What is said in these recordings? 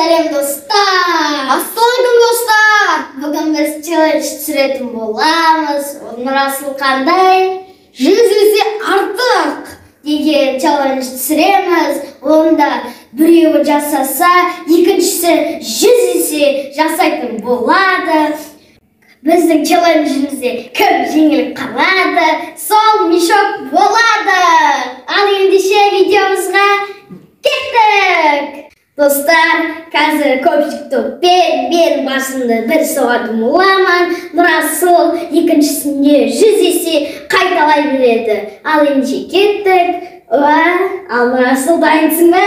Selam dostlar. Assalamualaikum dostlar. Bugün biz challenge түсіретін боламыз. Onun asıl қандай? 100 есе артық деген challenge түсіреміз. Onda біреуі жасаса, екіншісі 100 есе жасайтын болады. Біздің challenge'імізде кім жеңіліп қалады, сол мешок болады. Ал ендеше видеомызға кеттік. Dostlar, қазір көпшілік топпен мен басымды бір соғатын боламын. Нұрасыл екіншісіне 100 есе қайталай береді. Ал ендеше кеттік. Ал Нұрасыл дайынсың ба?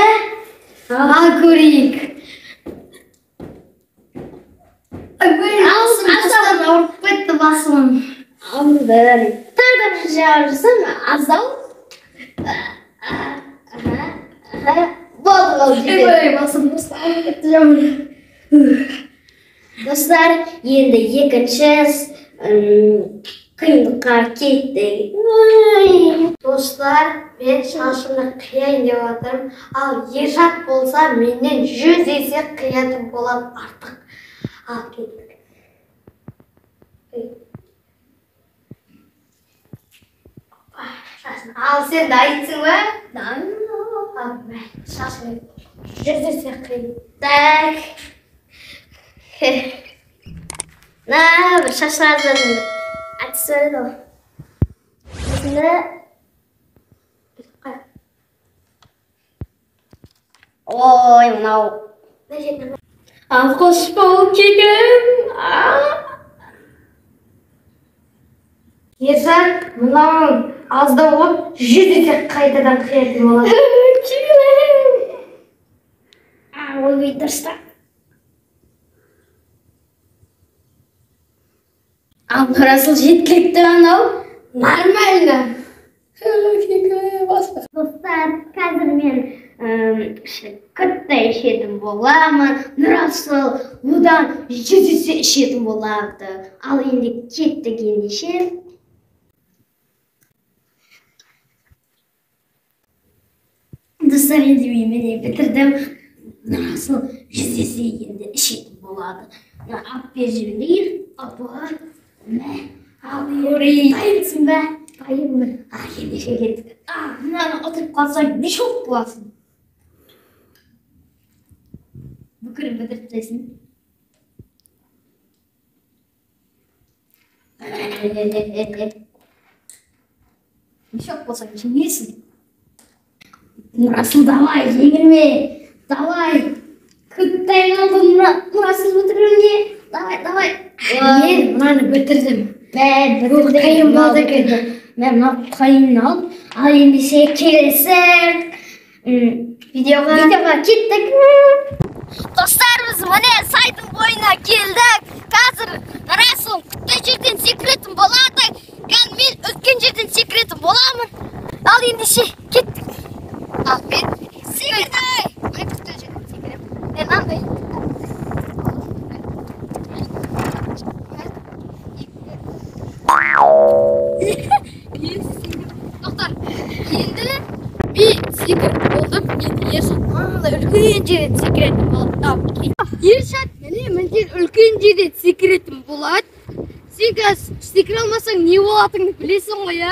Ал көрейік. Аздау ауырып кетті басым. Тағы да бір жауап жасам, аздау. Болды ол жерде. Басым ауырып кетті жаман. Достар, енді екінші қиындыққа кеттік. Достар, мен шашымды қияйын деп жатырмын. Ал Ержат болса, менен 100 есе қиятын болады артық. Ал кеттік. Ал сен дайынсың ба? Дайынмын. Ал мен шашымды 100 есе қиын. Так. Бір шашлардың әті сөйледі ғой. Осында. Ой, мынау. Ал қоспау кегім. Ержан, мынауың аздау болып 100 есе қайтадан қиятын болады. Ой, дұрыста. Ал Нұрасыл жеткілікті анау? Нормально. Достар, қазір мен күтті ішетін боламын. Нұрасыл одан 100 есе ішетін болады. Ал енді кеттік ендеше. Достар, енді мен бітірдім. Нұрасыл 100 есе енді ішетін болады. Алып бер жіберейін. Апа. Ал көрейін. Дайынсың ба? Дайынмын. Ендеше кеттік. Мынаны отырып қалсаң мешок боласың. Бүкірін бітіріп тастайсың. Мешок болсаң жеңесің. Нұрасыл, давай, жеңілме. Давай. Күттайын алдың Нұрасыл бітіруіне. Давай. Мен мынаны бітірдім. Мен қиын болды екен. Мен қиын алып, ал ендеше келесі видеоға кеттік. Достар, біз міне сайдың бойына келдік. Қазір Нұрасыл күтті жерден секіретін болады. Мен өткен жерден секіретін боламын. Ал ендеше кеттік. Ал мен Секірді. мен күтті жерден секірем. Мен андай. Тоқтар, енді мен секіріп болдым. Енді Ержан мынандай үлкен жерден секіретін болады. Ержан міне үлкен жерден секіретін болады. Сен қазір секіре алмасаң не болатыныңды білесің ғой, а?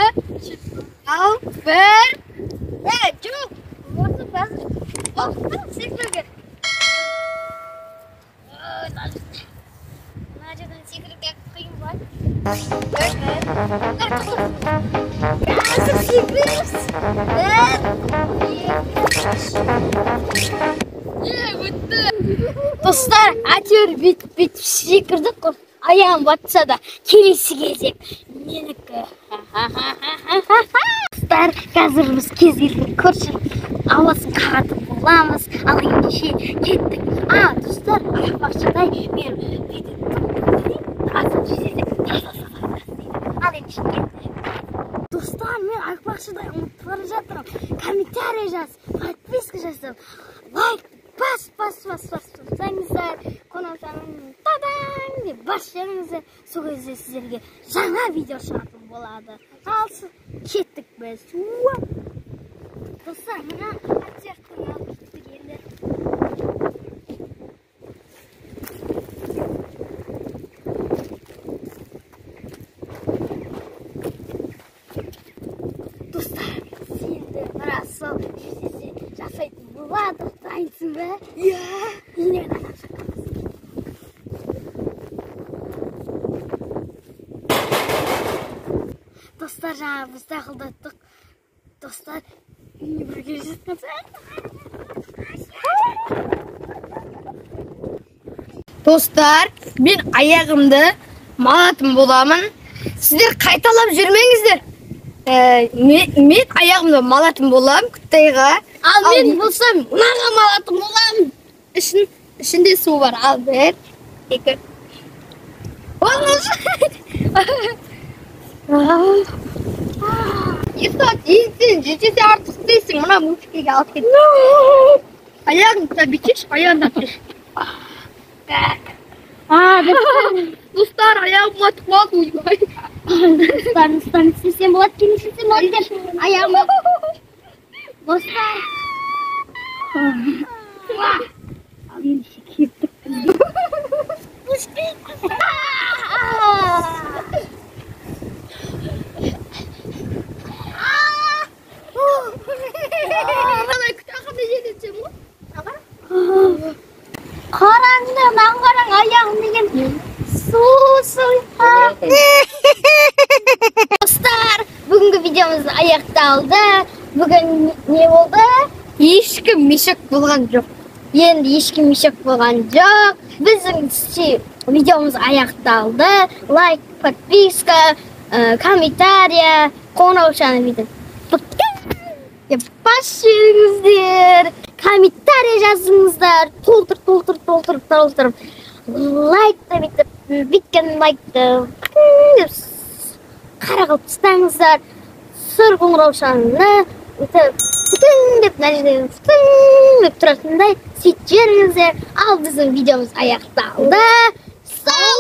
Ал, бір. Жоқ. Осы қазір. Уақытта секіруге. Мына жерден секіруге қиын ба? Қазір секіреміз. Достар, әйтеуір бүйтіп секірдік қой. Аяғым батса да келесі кезек менікі. Достар, қазір біз кез келген көршінің ауласын қағатын боламыз. Ал ендеше кеттік. Достар, айтпақшыдай мен Достар, мен айтпақшыдай ұмытып бара жатырмын. Комментарий жаз, подписка жасап, лайк бассаңыздар, қонақтарым тадаң деп бассаңыздар, сол кезде сіздерге жаңа видео шығатын болады. Алсын, кеттік біз. Достар, мына аттияқтың алып кеттік енді. Iya. Dostlar жаңа біз тақылдаттық. Dostlar үйіне бір келе жатқан Dostlar, мен аяғымды малатын боламын. Сіздер қайталап жүрмеңіздер. Мен аяғымды малатын болам Күттайға. Ал мен болсам мынаға малатын болам. Ішінде су бар. Ал бір, екі. Esat, iyisin. Cicisi artık değilsin. Buna müşkil alып kет. Ayağında bitiş, ayağında bitiş. Dostlar, ayağım batık balık uyumay. Dostlar, istesem болады, келмесем болады деп аяғым. Dostlar. Ал енді кеттік. Қараңды, маған қараң, аяғым деген су. Достар, бүгінгі видеомыз аяқталды. Бүгін не болды? Ешкім мешек болған жоқ. Енді ешкім мешек болған жоқ. Біздің видеомыз аяқталды. Лайк, подписка, комментария, қоңыраушаны бүйтіп басыңыздар. Комментария жазыңыздар. Толтырып. Лайкты бүйткен лайкты қара қылып тастаңыздар. Сұр қоңыраушаны деп мына жерде деп тұратындай сөйтіп жіберіңіздер. Ал біздің видеомыз аяқталды. Сау